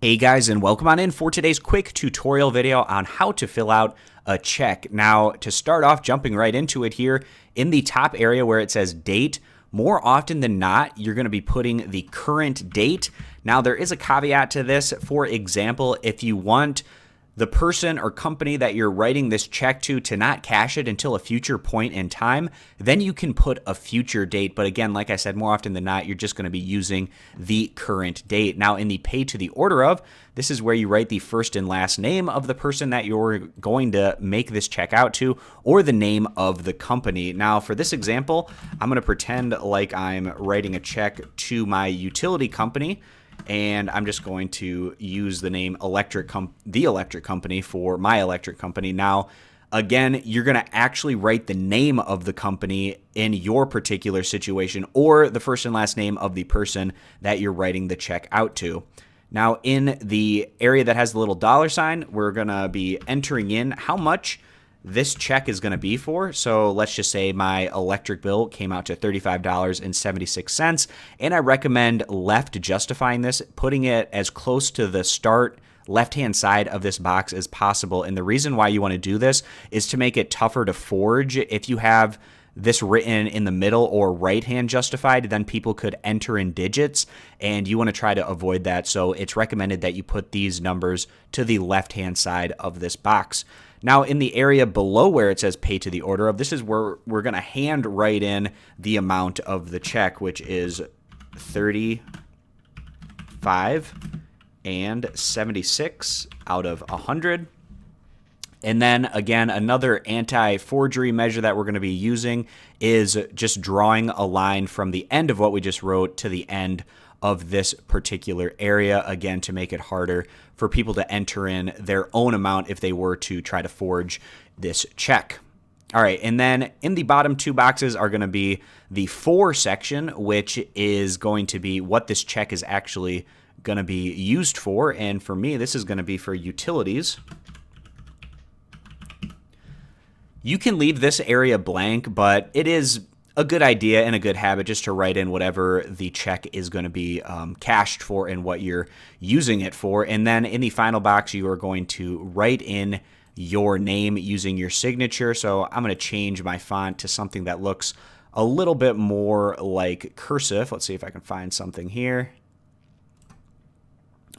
Hey guys, and welcome on in for today's quick tutorial video on how to fill out a check. Now, to start off, jumping right into it here, in the top area where it says date, more often than not, you're going to be putting the current date. Now, there is a caveat to this. For example, if you want the person or company that you're writing this check to not cash it until a future point in time, then you can put a future date. But again, like I said, more often than not, you're just going to be using the current date. Now, in the pay to the order of, this is where you write the first and last name of the person that you're going to make this check out to, or the name of the company. Now, for this example, I'm going to pretend like I'm writing a check to my utility company, and I'm just going to use the name the electric company for my electric company. Now, again, you're going to actually write the name of the company in your particular situation, or the first and last name of the person that you're writing the check out to. Now, in the area that has the little dollar sign, we're going to be entering in how much this check is going to be for. So let's just say my electric bill came out to $35.76, and I recommend left justifying this, putting it as close to the start left-hand side of this box as possible. And the reason why you want to do this is to make it tougher to forge. If you have this written in the middle or right-hand justified, then people could enter in digits, and you want to try to avoid that. So it's recommended that you put these numbers to the left-hand side of this box. Now, in the area below where it says pay to the order of, this is where we're going to hand write in the amount of the check, which is $35.76 out of 100. And then again, another anti-forgery measure that we're going to be using is just drawing a line from the end of what we just wrote to the end of this particular area, again, to make it harder for people to enter in their own amount if they were to try to forge this check. All right, and then in the bottom two boxes are going to be the for section, which is going to be what this check is actually going to be used for. And for me, this is going to be for utilities. You can leave this area blank, but it is a good idea and a good habit just to write in whatever the check is going to be cashed for and what you're using it for. And then in the final box, you are going to write in your name using your signature. So I'm going to change my font to something that looks a little bit more like cursive. Let's see if I can find something here.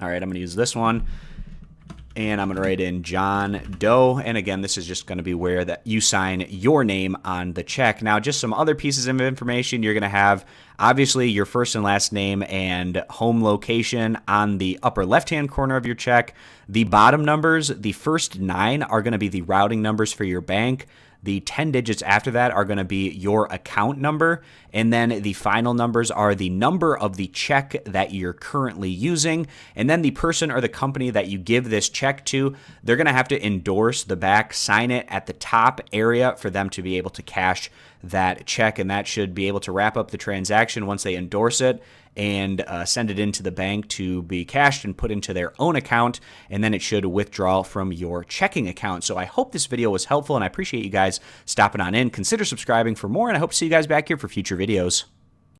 All right, I'm going to use this one. And I'm going to write in John Doe. And again, this is just going to be where that you sign your name on the check. Now, just some other pieces of information. You're going to have, obviously, your first and last name and home location on the upper left-hand corner of your check. The bottom numbers, the first 9 are going to be the routing numbers for your bank. The 10 digits after that are going to be your account number. And then the final numbers are the number of the check that you're currently using. And then the person or the company that you give this check to, they're going to have to endorse the back, sign it at the top area for them to be able to cash that check. And that should be able to wrap up the transaction once they endorse it and send it into the bank to be cashed and put into their own account, and then it should withdraw from your checking account. So I hope this video was helpful, and I appreciate you guys stopping on in. Consider subscribing for more, and I hope to see you guys back here for future videos.